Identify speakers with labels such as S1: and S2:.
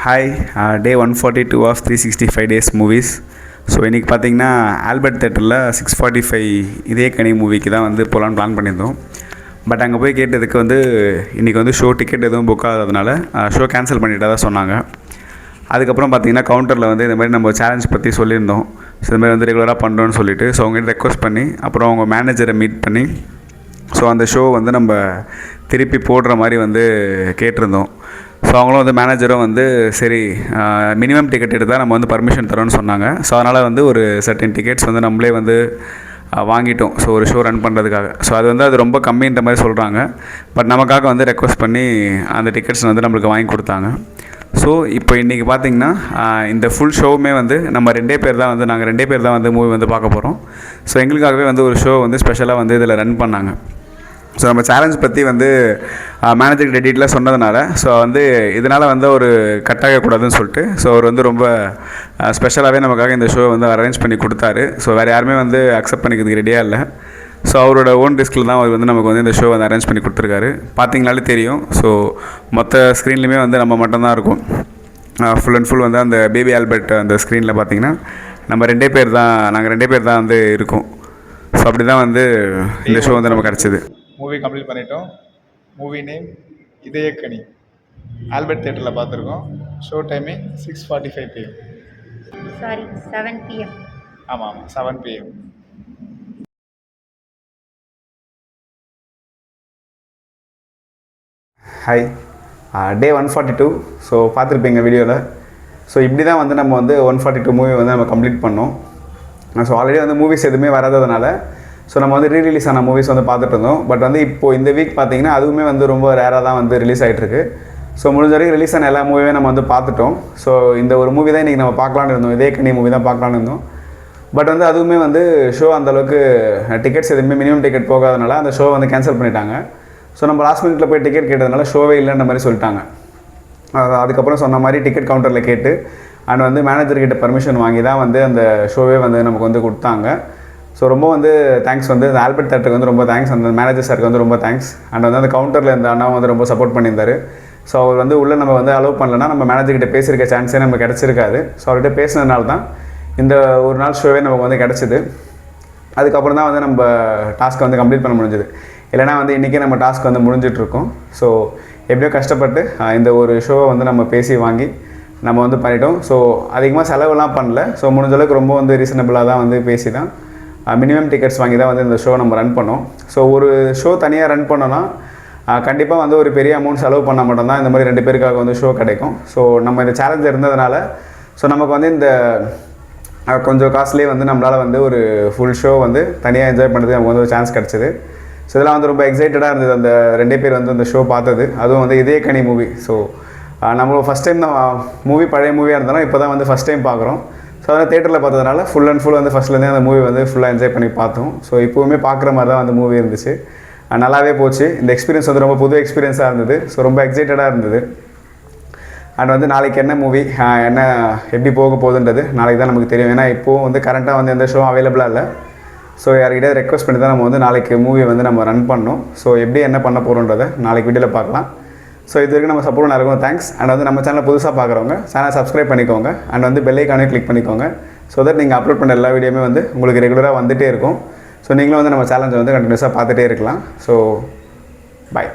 S1: Hi day 142 of 365 days movies. So இன்றைக்கி பார்த்தீங்கன்னா Albert தேட்டரில் 6:45 இதே கனி மூவிக்கு தான் வந்து போகலான்னு பிளான் பண்ணியிருந்தோம். பட் அங்கே போய் கேட்டதுக்கு வந்து இன்றைக்கி வந்து ஷோ டிக்கெட் எதுவும் புக் ஆகாததுனால ஷோ கேன்சல் பண்ணிவிட்டு தான் சொன்னாங்க. அதுக்கப்புறம் பார்த்தீங்கன்னா கவுண்டரில் வந்து இந்த மாதிரி நம்ம சேலஞ்ச் பற்றி சொல்லியிருந்தோம். ஸோ இந்த மாதிரி வந்து ரெகுலராக பண்ணுறோன்னு சொல்லிவிட்டு ஸோ அவங்ககிட்ட ரெக்வஸ்ட் பண்ணி அப்புறம் அவங்க மேனேஜரை மீட் பண்ணி ஸோ அந்த ஷோ வந்து நம்ம திருப்பி போடுற மாதிரி வந்து கேட்டிருந்தோம். ஸோ அவங்களும் வந்து மேனேஜரும் வந்து சரி மினிமம் டிக்கெட் எடுத்தால் நம்ம வந்து பர்மிஷன் தரோன்னு சொன்னாங்க. ஸோ அதனால் வந்து ஒரு சர்டன் டிக்கெட்ஸ் வந்து நம்மளே வந்து வாங்கிட்டோம். ஸோ ஒரு ஷோ ரன் பண்ணுறதுக்காக. ஸோ அது ரொம்ப கம்மின்ற மாதிரி சொல்கிறாங்க. பட் நமக்காக வந்து ரெக்வஸ்ட் பண்ணி அந்த டிக்கெட்ஸ் வந்து நம்மளுக்கு வாங்கி கொடுத்தாங்க. ஸோ இப்போ இன்றைக்கி பார்த்திங்கன்னா இந்த ஃபுல் ஷோவுமே வந்து நம்ம நாங்கள் ரெண்டே பேர் தான் வந்து மூவி வந்து பார்க்க போகிறோம். ஸோ எங்களுக்காகவே வந்து ஒரு ஷோ வந்து ஸ்பெஷலாக வந்து இதில் ரன் பண்ணாங்க. ஸோ நம்ம சேலஞ்ச் பற்றி வந்து மேனேஜர் டெடிட்டில் சொன்னதுனால ஸோ வந்து இதனால் வந்து ஒரு கட் ஆகக்கூடாதுன்னு சொல்லிட்டு ஸோ அவர் வந்து ரொம்ப ஸ்பெஷலாகவே நமக்காக இந்த ஷோ வந்து அரேஞ்ச் பண்ணி கொடுத்தாரு. ஸோ வேறு யாருமே வந்து அக்செப்ட் பண்ணிக்கிறதுக்கு ரெடியாக இல்லை. ஸோ அவரோட ஓன் ரிஸ்கில் தான் அவர் வந்து நமக்கு வந்து இந்த ஷோ வந்து அரேஞ்ச் பண்ணி கொடுத்துருக்காரு. பார்த்தீங்கனாலே தெரியும். ஸோ மொத்த ஸ்க்ரீன்லையுமே வந்து நம்ம மட்டும்தான் இருக்கும். ஃபுல் அண்ட் ஃபுல் வந்து அந்த பேபி ஆல்பர்ட் அந்த ஸ்க்ரீனில் பார்த்தீங்கன்னா நாங்கள் ரெண்டே பேர் தான் வந்து இருக்கோம். ஸோ அப்படி தான் வந்து இந்த ஷோ வந்து நமக்கு கிடச்சிது.
S2: மூவி கம்ப்ளீட் பண்ணிட்டோம். Movie name Idhayakkani. ஆல்பர்ட் தேட்டரில் பார்த்துருக்கோம். Show timing 6:45 PM.
S3: Sorry 7 PM.
S2: ஆமாம் 7 PM.
S1: Hi day 142. ஸோ பார்த்துருப்பீங்க வீடியோவில். ஸோ இப்படி தான் வந்து நம்ம வந்து 142 மூவி வந்து நம்ம கம்ப்ளீட் பண்ணோம். ஸோ ஆல்ரெடி வந்து மூவிஸ் எதுவுமே வராததுனால ஸோ நம்ம வந்து ரீரிலீஸ் ஆன மூவிஸ் வந்து பார்த்துட்டு இருந்தோம். பட் வந்து இப்போது இந்த வீக் பார்த்திங்கன்னா அதுவுமே வந்து ரொம்ப ரேராக தான் வந்து ரிலீஸ் ஆகிட்டுருக்கு. ஸோ முடிஞ்ச வரைக்கும் ரிலீஸ் ஆன எல்லா மூவியுமே நம்ம வந்து பார்த்துட்டோம். ஸோ இந்த ஒரு மூவி தான் இன்றைக்கி நம்ம பார்க்கலான்னு இருந்தோம். இதே கனி மூவி தான் பார்க்கலான்னு இருந்தோம். பட் வந்து அதுவுமே வந்து ஷோ அந்தளவுக்கு டிக்கெட்ஸ் எதுவுமே மினிமம் டிக்கெட் போகாதனால அந்த ஷோ வந்து கேன்சல் பண்ணிட்டாங்க. ஸோ நம்ம லாஸ்ட் மினிட்ல போய் டிக்கெட் கேட்டதுனால ஷோவே இல்லைன்ற மாதிரி சொல்லிட்டாங்க. அதுக்கப்புறம் சொன்ன மாதிரி டிக்கெட் கவுண்டரில் கேட்டு அண்ட் வந்து மேனேஜர்கிட்ட பர்மிஷன் வாங்கி தான் வந்து அந்த ஷோவே வந்து நமக்கு வந்து கொடுத்தாங்க. ஸோ ரொம்ப வந்து தேங்க்ஸ் வந்து அந்த ஆல்பர்ட் தேட்டருக்கு வந்து ரொம்ப தேங்க்ஸ். அந்த மேனேஜர் சாருக்கு வந்து ரொம்ப தேங்க்ஸ். அண்ட் வந்து அந்த கவுண்டரில் இந்த அண்ணா வந்து ரொம்ப சப்போர்ட் பண்ணியிருந்தார். ஸோ அவர் வந்து உள்ளே நம்ம வந்து அலோவ் பண்ணலன்னா நம்ம மேனேஜர்கிட்ட பேசியிருக்க சான்ஸே நமக்கு கிடச்சிருக்காது. ஸோ அவர்கிட்ட பேசினதுனால தான் இந்த ஒரு நாள் ஷோவே நமக்கு வந்து கிடச்சிது. அதுக்கப்புறம் தான் வந்து நம்ம டாஸ்க்கை வந்து கம்ப்ளீட் பண்ண முடிஞ்சுது. இல்லைனா வந்து இன்றைக்கி நம்ம டாஸ்க் வந்து முடிஞ்சிட்ருக்கோம். ஸோ எப்படியோ கஷ்டப்பட்டு இந்த ஒரு ஷோவை வந்து நம்ம பேசி வாங்கி நம்ம வந்து பண்ணிட்டோம். ஸோ அதிகமாக செலவுலாம் பண்ணல. ஸோ முடிஞ்சளவுக்கு ரொம்ப வந்து ரீசனபிளாக தான் வந்து பேசி தான் மினிமம் டிக்கெட்ஸ் வாங்கி தான் வந்து இந்த ஷோ நம்ம ரன் பண்ணோம். ஸோ ஒரு ஷோ தனியாக ரன் பண்ணோன்னா கண்டிப்பாக வந்து ஒரு பெரிய அமௌண்ட் செலவு பண்ணால் மட்டும்தான் இந்த மாதிரி 2 பேருக்காக வந்து ஷோ கிடைக்கும். ஸோ நம்ம இந்த சேலஞ்ச் இருந்ததுனால ஸோ நமக்கு வந்து இந்த கொஞ்சம் காஸ்ட்லேயே வந்து நம்மளால் வந்து ஒரு ஃபுல் ஷோ வந்து தனியாக என்ஜாய் பண்ணுறதுக்கு நமக்கு வந்து ஒரு சான்ஸ் கிடச்சிது. ஸோ இதெல்லாம் வந்து ரொம்ப எக்ஸைட்டடாக இருந்தது அந்த 2 பேர் வந்து அந்த ஷோ பார்த்தது. அதுவும் வந்து இதே கனி மூவி. ஸோ நம்ம ஃபஸ்ட் டைம் தான் மூவி பழைய மூவியாக இருந்தாலும் இப்போ தான் வந்து ஃபஸ்ட் டைம் பார்க்குறோம். ஸோ அதனால் தேட்டரில் பார்த்ததுனால ஃபுல் அண்ட் ஃபுல் வந்து ஃபஸ்ட்லேருந்தே அந்த மூவி வந்து ஃபுல்லாக என்ஜாய் பண்ணி பார்த்தோம். ஸோ இப்போவுமே பார்க்குற மாதிரி தான் வந்து மூவி இருந்துச்சு. நல்லாவே போச்சு. இந்த எக்ஸ்பீரியன்ஸ் வந்து ரொம்ப புது எக்ஸ்பீரியன்ஸாக இருந்தது. ஸோ ரொம்ப எக்ஸைட்டடாக இருந்தது. அண்ட் வந்து நாளைக்கு என்ன மூவி என்ன எப்படி போக போகுதுன்றது நாளைக்கு தான் நமக்கு தெரியும். ஏன்னா இப்போது வந்து கரண்ட்டாக வந்து எந்த ஷோ அவைலபிளாக இல்லை. ஸோ யார்கிட்ட ரெக்வஸ்ட் பண்ணி தான் நம்ம வந்து நாளைக்கு மூவி வந்து நம்ம ரன் பண்ணோம். ஸோ எப்படி என்ன பண்ண போகிறோன்றதை நாளைக்கு வீடியோவில் பார்க்கலாம். ஸோ இது வரைக்கும் நம்ம சப்போர்ட் நிறைய தேங்க்ஸ். அண்ட் வந்து நம்ம சேனலை புதுசாக பார்க்குறவங்க சேனல் சப்ஸ்கிரைப் பண்ணிக்கோங்க. அண்ட் வந்து பெல் ஐக்கானே கிளிக் பண்ணிக்கோங்க. ஸோ தட் நீங்கள் அப்லோட் பண்ண எல்லா வீடியோமே வந்து உங்களுக்கு ரெகுலராக வந்துகிட்டே இருக்கும். ஸோ நீங்களும் வந்து நம்ம சேலஞ்சை வந்து கண்டினியூஸாக பார்த்துட்டே இருக்கலாம். So bye.